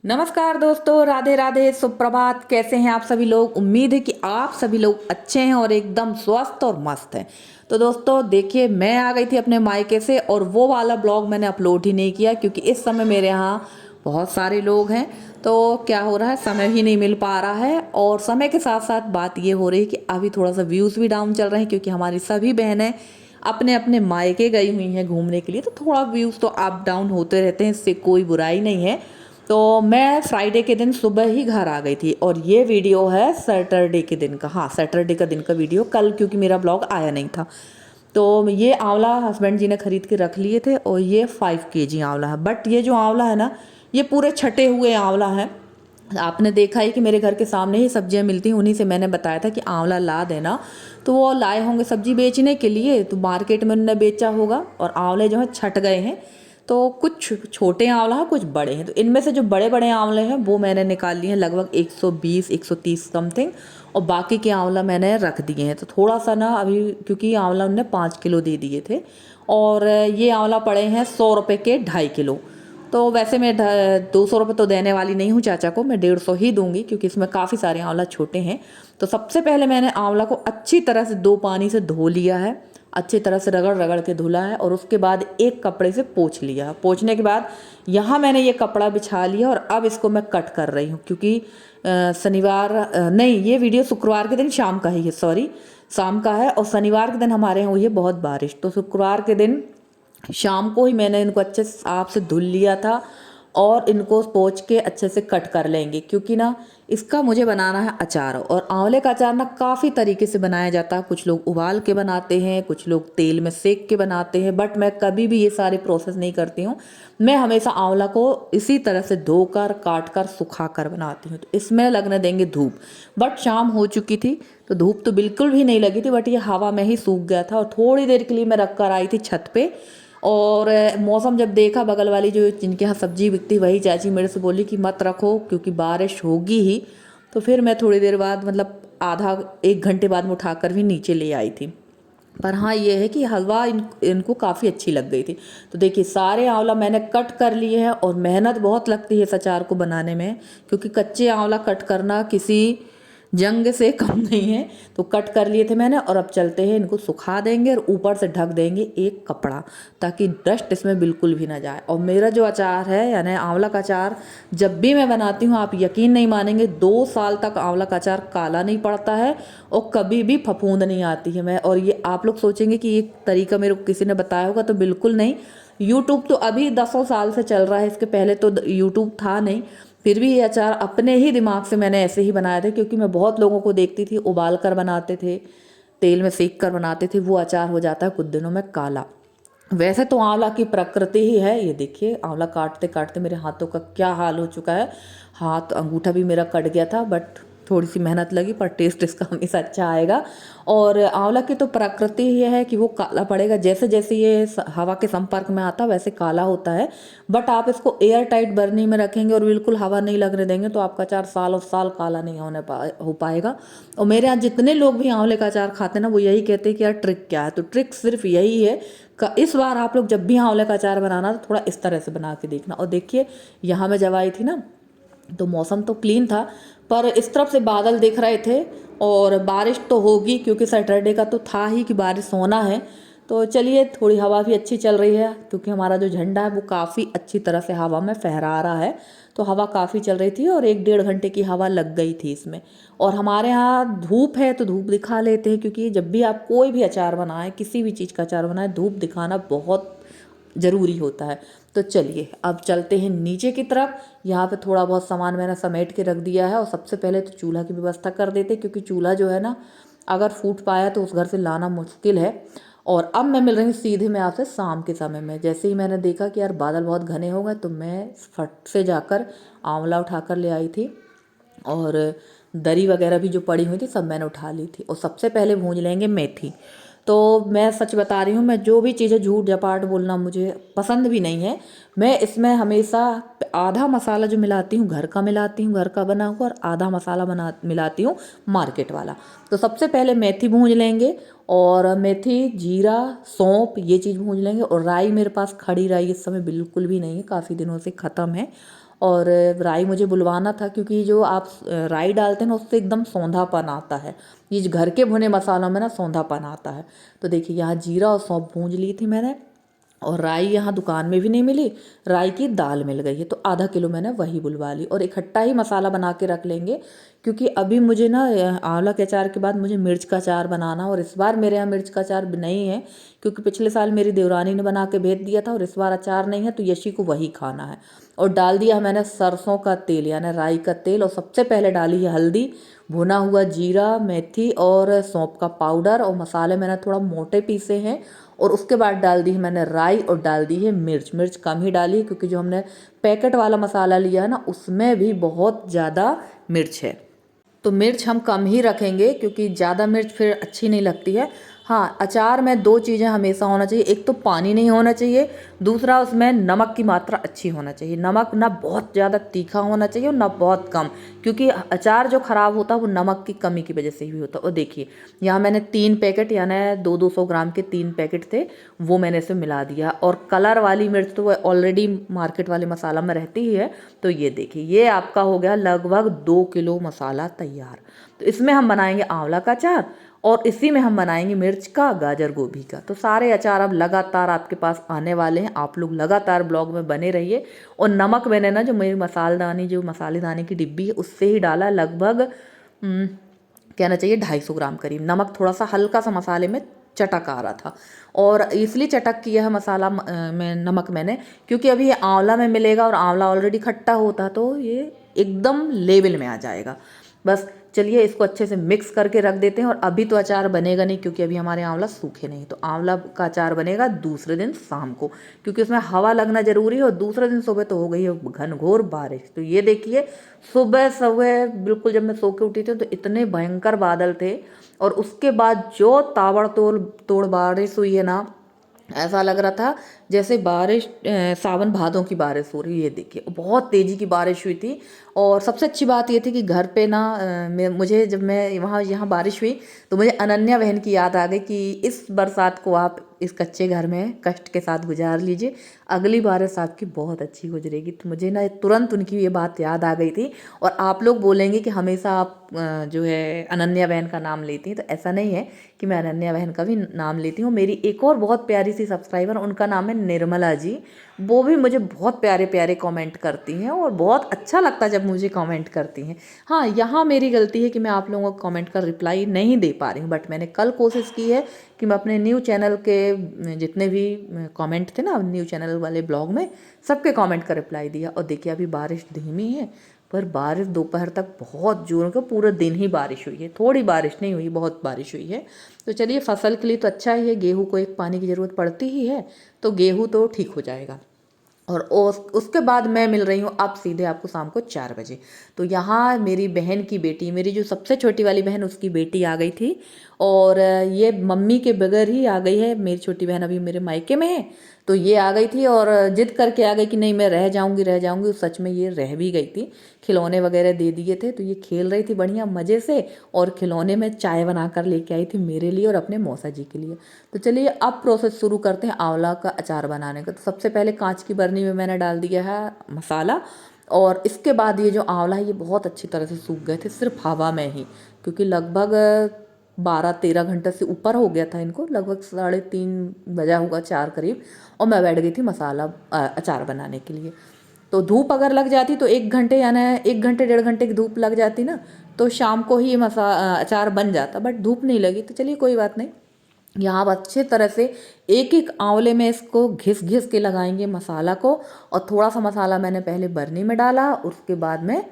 नमस्कार दोस्तों, राधे राधे, सुप्रभात। कैसे हैं आप सभी लोग? उम्मीद है कि आप सभी लोग अच्छे हैं और एकदम स्वस्थ और मस्त हैं। तो दोस्तों देखिए, मैं आ गई थी अपने मायके से और वो वाला ब्लॉग मैंने अपलोड ही नहीं किया क्योंकि इस समय मेरे यहाँ बहुत सारे लोग हैं। तो क्या हो रहा है, समय ही नहीं मिल पा रहा है। और समय के साथ साथ बात ये हो रही है कि अभी थोड़ा सा व्यूज़ भी डाउन चल रहे हैं क्योंकि हमारी सभी बहनें अपने अपने मायके गई हुई हैं घूमने के लिए। तो थोड़ा व्यूज़ तो अप डाउन होते रहते हैं, इससे कोई बुराई नहीं है। तो मैं फ्राइडे के दिन सुबह ही घर आ गई थी और ये वीडियो है सैटरडे के दिन का। हाँ, सैटरडे का दिन का वीडियो कल, क्योंकि मेरा ब्लॉग आया नहीं था। तो ये आंवला हस्बैंड जी ने खरीद के रख लिए थे और ये 5 kg आंवला है। बट ये जो आंवला है ना, ये पूरे छटे हुए आंवला है। आपने देखा ही कि मेरे घर के सामने ही सब्जियां मिलती हैं, उन्हीं से मैंने बताया था कि आंवला ला देना। तो वो लाए होंगे सब्जी बेचने के लिए, तो मार्केट में उन्होंने बेचा होगा और आंवले जो है छट गए हैं। तो कुछ छोटे आंवला हैं, कुछ बड़े हैं। तो इनमें से जो बड़े बड़े आंवले हैं वो मैंने निकाल लिए हैं, लगभग 120 130 समथिंग। और बाकी के आंवला मैंने रख दिए हैं। तो थोड़ा सा ना अभी, क्योंकि आंवला उन्होंने 5 किलो दे दिए थे और ये आंवला पड़े हैं 100 रुपये के 2.5 किलो। तो वैसे मैं 200 रुपये तो देने वाली नहीं हूँ चाचा को, मैं 150 ही दूंगी क्योंकि इसमें काफ़ी सारे आंवला छोटे हैं। तो सबसे पहले मैंने आंवला को अच्छी तरह से 2 पानी से धो लिया है, अच्छी तरह से रगड़ रगड़ के धुला है और उसके बाद एक कपड़े से पोंछ लिया। पोंछने के बाद यहाँ मैंने ये कपड़ा बिछा लिया और अब इसको मैं कट कर रही हूँ क्योंकि शनिवार नहीं, ये वीडियो शुक्रवार के दिन शाम का ही है, सॉरी, शाम का है। और शनिवार के दिन हमारे यहाँ हुई है बहुत बारिश, तो शुक्रवार के दिन शाम को ही मैंने इनको अच्छे से साफ से धुल लिया था और इनको पोंछ के अच्छे से कट कर लेंगे क्योंकि ना इसका मुझे बनाना है अचार। और आंवले का अचार ना काफ़ी तरीके से बनाया जाता है। कुछ लोग उबाल के बनाते हैं, कुछ लोग तेल में सेक के बनाते हैं, बट मैं कभी भी ये सारे प्रोसेस नहीं करती हूँ। मैं हमेशा आंवला को इसी तरह से धोकर काट कर सुखा कर बनाती हूँ। तो इसमें लगने देंगे धूप। बट शाम हो चुकी थी तो धूप तो बिल्कुल भी नहीं लगी थी, बट ये हवा में ही सूख गया था। और थोड़ी देर के लिए मैं रख कर आई थी छत पे और मौसम जब देखा, बगल वाली जो जिनके यहाँ सब्जी बिकती वही चाची मेरे से बोली कि मत रखो क्योंकि बारिश होगी ही। तो फिर मैं थोड़ी देर बाद, मतलब आधा 1 घंटे बाद में उठाकर भी नीचे ले आई थी। पर हाँ, ये है कि हलवा इनको काफ़ी अच्छी लग गई थी। तो देखिए, सारे आंवला मैंने कट कर लिए हैं और मेहनत बहुत लगती है इस अचार को बनाने में क्योंकि कच्चे आंवला कट करना किसी जंग से कम नहीं है। तो कट कर लिए थे मैंने और अब चलते हैं, इनको सुखा देंगे और ऊपर से ढक देंगे एक कपड़ा ताकि डस्ट इसमें बिल्कुल भी ना जाए। और मेरा जो अचार है, यानी आंवला का अचार, जब भी मैं बनाती हूँ आप यकीन नहीं मानेंगे, 2 साल तक आंवला का अचार काला नहीं पड़ता है और कभी भी फफूंद नहीं आती है। मैं, और ये आप लोग सोचेंगे कि ये तरीका मेरे को किसी ने बताया होगा, तो बिल्कुल नहीं। यूट्यूब तो अभी 10 साल से चल रहा है, इसके पहले तो यूट्यूब था नहीं। फिर भी ये अचार अपने ही दिमाग से मैंने ऐसे ही बनाए थे क्योंकि मैं बहुत लोगों को देखती थी उबाल कर बनाते थे, तेल में सेक कर बनाते थे, वो अचार हो जाता है कुछ दिनों में काला। वैसे तो आंवला की प्रकृति ही है, ये देखिए आंवला काटते काटते मेरे हाथों का क्या हाल हो चुका है। हाथ अंगूठा भी मेरा कट गया था, बट थोड़ी सी मेहनत लगी, पर टेस्ट इसका हमेशा अच्छा आएगा। और आंवला की तो प्रकृति ही है कि वो काला पड़ेगा, जैसे जैसे ये हवा के संपर्क में आता वैसे काला होता है। बट आप इसको एयर टाइट बर्नी में रखेंगे और बिल्कुल हवा नहीं लगने देंगे तो आपका अचार साल और साल काला नहीं हो पाएगा। और मेरे यहाँ जितने लोग भी आंवले का अचार खाते हैं ना, वो यही कहते हैं कि यार ट्रिक क्या है। तो ट्रिक सिर्फ यही है, इस बार आप लोग जब भी आंवले का अचार बनाना तो थोड़ा इस तरह से बना के देखना। और देखिए, यहाँ मैं जब आई थी ना तो मौसम तो क्लीन था, पर इस तरफ से बादल दिख रहे थे और बारिश तो होगी क्योंकि सैटरडे का तो था ही कि बारिश होना है। तो चलिए, थोड़ी हवा भी अच्छी चल रही है क्योंकि हमारा जो झंडा है वो काफ़ी अच्छी तरह से हवा में फहरा रहा है। तो हवा काफ़ी चल रही थी और 1 डेढ़ घंटे की हवा लग गई थी इसमें। और हमारे यहाँ धूप है तो धूप दिखा लेते हैं क्योंकि जब भी आप कोई भी अचार बनाएं, किसी भी चीज़ का अचार बनाएं, धूप दिखाना बहुत ज़रूरी होता है। तो चलिए अब चलते हैं नीचे की तरफ। यहाँ पे थोड़ा बहुत सामान मैंने समेट के रख दिया है और सबसे पहले तो चूल्हा की व्यवस्था कर देते क्योंकि चूल्हा जो है ना, अगर फूट पाया तो उस घर से लाना मुश्किल है। और अब मैं मिल रही हूँ सीधे मैं आपसे शाम के समय में। जैसे ही मैंने देखा कि यार बादल बहुत घने हो गए तो मैं फट से जाकर आंवला उठा कर ले आई थी और दरी वगैरह भी जो पड़ी हुई थी सब मैंने उठा ली थी। और सबसे पहले भूंज लेंगे मेथी। तो मैं सच बता रही हूँ, मैं जो भी चीज़ें झूठ झपाट बोलना मुझे पसंद भी नहीं है। मैं इसमें हमेशा आधा मसाला जो मिलाती हूँ घर का मिलाती हूँ, घर का बना हुआ, और आधा मसाला मिलाती हूँ मार्केट वाला। तो सबसे पहले मेथी भूंज लेंगे और मेथी, जीरा, सौंफ, ये चीज़ भूंज लेंगे। और राई मेरे पास खड़ी राई इस समय बिल्कुल भी नहीं है, काफ़ी दिनों से ख़त्म है। और राई मुझे बुलवाना था, क्योंकि जो आप राई डालते हैं ना उससे एकदम सौंधापन आता है। ये जो घर के भुने मसालों में ना सौंधापन आता है। तो देखिए यहाँ जीरा और सौंफ भूंज ली थी मैंने, और राई यहाँ दुकान में भी नहीं मिली, राई की दाल मिल गई है, तो आधा किलो मैंने वही बुलवा ली। और इकट्ठा ही मसाला बना के रख लेंगे, क्योंकि अभी मुझे ना आंवला के अचार के बाद मुझे मिर्च का अचार बनाना, और इस बार मेरे यहाँ मिर्च का अचार नहीं है, क्योंकि पिछले साल मेरी देवरानी ने बना के भेज दिया था, और इस बार अचार नहीं है तो यशी को वही खाना है। और डाल दिया मैंने सरसों का तेल यानी राई का तेल, और सबसे पहले डाली है हल्दी, भुना हुआ जीरा, मेथी और सौंफ का पाउडर, और मसाले मैंने थोड़ा मोटे पीसे हैं। और उसके बाद डाल दी है मैंने राई, और डाल दी है मिर्च। मिर्च कम ही डाली, क्योंकि जो हमने पैकेट वाला मसाला लिया है ना उसमें भी बहुत ज़्यादा मिर्च है, तो मिर्च हम कम ही रखेंगे, क्योंकि ज़्यादा मिर्च फिर अच्छी नहीं लगती है। हाँ, अचार में दो चीज़ें हमेशा होना चाहिए, एक तो पानी नहीं होना चाहिए, दूसरा उसमें नमक की मात्रा अच्छी होना चाहिए। नमक ना बहुत ज़्यादा तीखा होना चाहिए और ना बहुत कम, क्योंकि अचार जो ख़राब होता है वो नमक की कमी की वजह से ही होता है। और देखिए यहाँ मैंने 3 पैकेट यानी 200 ग्राम के 3 पैकेट थे, वो मैंने इसमें मिला दिया। और कलर वाली मिर्च तो वो ऑलरेडी मार्केट वाले मसाला में रहती ही है। तो ये देखिए ये आपका हो गया लगभग 2 किलो मसाला तैयार। तो इसमें हम बनाएंगे आंवला का अचार, और इसी में हम बनाएंगे मिर्च का, गाजर गोभी का। तो सारे अचार अब लगातार आपके पास आने वाले हैं, आप लोग लगातार ब्लॉग में बने रहिए। और नमक मैंने ना जो मेरी मसालेदानी की डिब्बी है उससे ही डाला, लगभग कहना चाहिए 250 ग्राम करीब नमक। थोड़ा सा हल्का सा मसाले में चटक आ रहा था, और इसलिए चटक किया है मसाला में नमक मैंने, क्योंकि अभी ये आंवला में मिलेगा और आंवला ऑलरेडी खट्टा होता, तो ये एकदम लेवल में आ जाएगा। बस चलिए इसको अच्छे से मिक्स करके रख देते हैं। और अभी तो अचार बनेगा नहीं, क्योंकि अभी हमारे आंवला सूखे नहीं, तो आंवला का अचार बनेगा दूसरे दिन शाम को, क्योंकि उसमें हवा लगना जरूरी है। और दूसरे दिन सुबह तो हो गई है घनघोर बारिश। तो ये देखिए सुबह सुबह बिल्कुल जब मैं सो के उठी थी तो इतने भयंकर बादल थे, और उसके बाद जो ताबड़तोड़ तोड़ बारिश हुई है ना, ऐसा लग रहा था जैसे बारिश सावन भादों की बारिश हो रही है। ये देखिए बहुत तेज़ी की बारिश हुई थी। और सबसे अच्छी बात ये थी कि घर पे ना मुझे जब मैं यहाँ बारिश हुई तो मुझे अनन्या बहन की याद आ गई कि इस बरसात को आप इस कच्चे घर में कष्ट के साथ गुजार लीजिए, अगली बारिश आपकी बहुत अच्छी गुजरेगी। तो मुझे ना तुरंत उनकी ये बात याद आ गई थी। और आप लोग बोलेंगे कि हमेशा आप जो है अनन्या बहन का नाम लेती हैं, तो ऐसा नहीं है कि मैं अनन्या बहन का भी नाम लेती हूँ। मेरी एक और बहुत प्यारी सी सब्सक्राइबर, उनका नाम है निर्मला जी, वो भी मुझे बहुत प्यारे प्यारे कमेंट करती हैं, और बहुत अच्छा लगता है जब मुझे कमेंट करती हैं। हाँ, यहाँ मेरी गलती है कि मैं आप लोगों को कमेंट का रिप्लाई नहीं दे पा रही हूँ, बट मैंने कल कोशिश की है कि मैं अपने न्यू चैनल के जितने भी कमेंट थे ना न्यू चैनल वाले ब्लॉग में, सबके कमेंट का रिप्लाई दिया। और देखिए अभी बारिश धीमी है, पर बारिश दोपहर तक बहुत जोरों का पूरा दिन ही बारिश हुई है, थोड़ी बारिश नहीं हुई, बहुत बारिश हुई है। तो चलिए फसल के लिए तो अच्छा ही है, गेहूं को एक पानी की ज़रूरत पड़ती ही है, तो गेहूं तो ठीक हो जाएगा। और उसके बाद मैं मिल रही हूँ अब सीधे आपको शाम को 4 बजे। तो यहाँ मेरी बहन की बेटी, मेरी जो सबसे छोटी वाली बहन उसकी बेटी आ गई थी, और ये मम्मी के बगैर ही आ गई है। मेरी छोटी बहन अभी मेरे मायके में है, तो ये आ गई थी और जिद करके आ गई कि नहीं मैं रह जाऊंगी रह जाऊंगी। सच में ये रह भी गई थी, खिलौने वगैरह दे दिए थे, तो ये खेल रही थी बढ़िया मज़े से, और खिलौने में चाय बना कर लेके आई थी मेरे लिए और अपने मौसा जी के लिए। तो चलिए अब प्रोसेस शुरू करते हैं आंवला का अचार बनाने का। तो सबसे पहले कांच की बरनी में मैंने डाल दिया है मसाला, और इसके बाद ये जो आंवला है ये बहुत अच्छी तरह से सूख गए थे सिर्फ हवा में ही, क्योंकि लगभग 12-13 घंटे से ऊपर हो गया था इनको, लगभग 3:30 बजा होगा 4 करीब। और मैं बैठ गई थी मसाला अचार बनाने के लिए। तो धूप अगर लग जाती तो 1 घंटे यानी 1 घंटे 1.5 घंटे की धूप लग जाती ना, तो शाम को ही ये अचार बन जाता, बट धूप नहीं लगी तो चलिए कोई बात नहीं। यहाँ आप अच्छे तरह से एक एक आंवले में इसको घिस घिस के लगाएंगे मसाला को। और थोड़ा सा मसाला मैंने पहले बरनी में डाला, उसके बाद में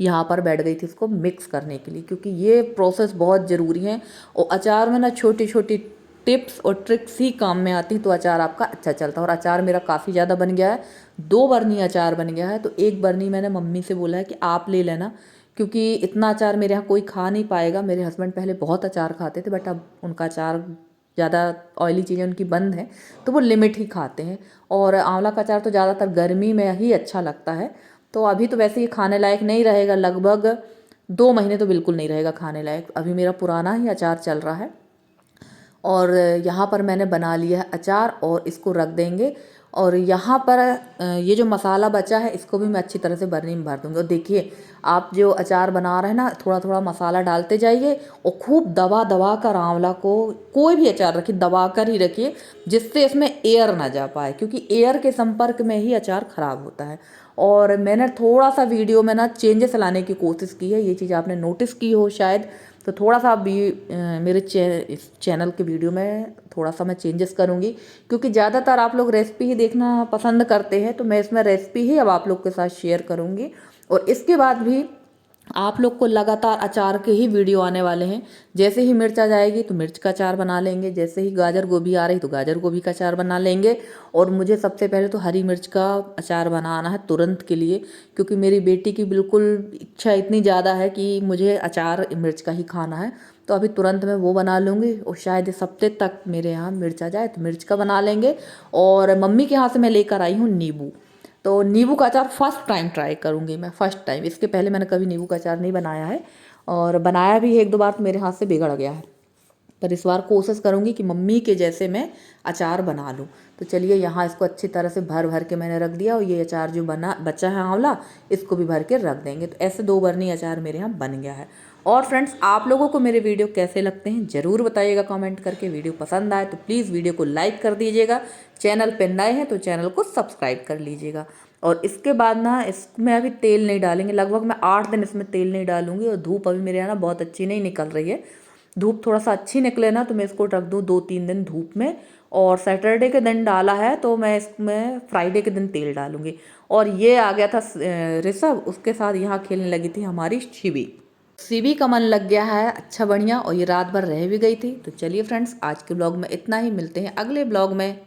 यहाँ पर बैठ गई थी इसको मिक्स करने के लिए, क्योंकि ये प्रोसेस बहुत ज़रूरी है। और अचार में ना छोटी छोटी टिप्स और ट्रिक्स ही काम में आती, तो अचार आपका अच्छा चलता है। और अचार मेरा काफ़ी ज़्यादा बन गया है, 2 बरनी अचार बन गया है। तो 1 बरनी मैंने मम्मी से बोला है कि आप ले लेना, क्योंकि इतना अचार मेरे यहाँ कोई खा नहीं पाएगा। मेरे हस्बैंड पहले बहुत अचार खाते थे, बट अब उनका अचार ज़्यादा ऑयली चीज़ें उनकी बंद हैं, तो वो लिमिट ही खाते हैं। और आंवला का अचार तो ज़्यादातर गर्मी में ही अच्छा लगता है। तो अभी तो वैसे ये खाने लायक नहीं रहेगा, लगभग 2 महीने तो बिल्कुल नहीं रहेगा खाने लायक। अभी मेरा पुराना ही अचार चल रहा है। और यहाँ पर मैंने बना लिया है अचार, और इसको रख देंगे। और यहाँ पर ये जो मसाला बचा है इसको भी मैं अच्छी तरह से बर्नी में भर दूँगी। और देखिए आप जो अचार बना रहे हैं ना, थोड़ा थोड़ा मसाला डालते जाइए और खूब दबा दबा कर आंवला को, कोई भी अचार रखिए दबा कर ही रखिए, जिससे इसमें एयर ना जा पाए, क्योंकि एयर के संपर्क में ही अचार ख़राब होता है। और मैंने थोड़ा सा वीडियो में ना चेंजेस लाने की कोशिश की है, ये चीज़ आपने नोटिस की हो शायद, तो थोड़ा सा भी मेरे इस चैनल के वीडियो में थोड़ा सा मैं चेंजेस करूँगी, क्योंकि ज़्यादातर आप लोग रेसिपी ही देखना पसंद करते हैं, तो मैं इसमें रेसिपी ही अब आप लोग के साथ शेयर करूँगी। और इसके बाद भी आप लोग को लगातार अचार के ही वीडियो आने वाले हैं। जैसे ही मिर्च आ जाएगी तो मिर्च का अचार बना लेंगे, जैसे ही गाजर गोभी आ रही तो गाजर गोभी का अचार बना लेंगे। और मुझे सबसे पहले तो हरी मिर्च का अचार बनाना है तुरंत के लिए, क्योंकि मेरी बेटी की बिल्कुल इच्छा इतनी ज़्यादा है कि मुझे अचार मिर्च का ही खाना है। तो अभी तुरंत मैं वो बना लूँगी, और शायद इस हफ्ते तक मेरे यहाँ मिर्च आ जाए तो मिर्च का बना लेंगे। और मम्मी के यहाँ से मैं लेकर आई हूँ नींबू, तो नींबू का अचार फर्स्ट टाइम ट्राई करूँगी मैं, फर्स्ट टाइम। इसके पहले मैंने कभी नींबू का अचार नहीं बनाया है, और बनाया भी एक दो बार तो मेरे हाथ से बिगड़ गया है। पर इस बार कोशिश करूँगी कि मम्मी के जैसे मैं अचार बना लूँ। तो चलिए यहाँ इसको अच्छी तरह से भर भर के मैंने रख दिया, और ये अचार जो बचा है आंवला, इसको भी भर के रख देंगे। तो ऐसे 2 बरनी अचार मेरे यहाँ बन गया है। और फ्रेंड्स, आप लोगों को मेरे वीडियो कैसे लगते हैं ज़रूर बताइएगा कमेंट करके। वीडियो पसंद आए तो प्लीज़ वीडियो को लाइक कर दीजिएगा, चैनल पर नए हैं तो चैनल को सब्सक्राइब कर लीजिएगा। और इसके बाद ना इसमें अभी तेल नहीं डालेंगे, लगभग मैं 8 दिन इसमें तेल नहीं डालूंगी। और धूप अभी मेरे यहाँ ना बहुत अच्छी नहीं निकल रही है, धूप थोड़ा सा अच्छी निकले ना तो मैं इसको रख दूँ 2-3 दिन धूप में। और सैटरडे के दिन डाला है तो मैं इसमें फ्राइडे के दिन तेल डालूंगी। और ये आ गया था ऋषभ, उसके साथ यहाँ खेलने लगी थी हमारी शिवी। शिवी का मन लग गया है अच्छा बढ़िया, और ये रात भर रह भी गई थी। तो चलिए फ्रेंड्स, आज के ब्लॉग में इतना ही, मिलते हैं अगले ब्लॉग में।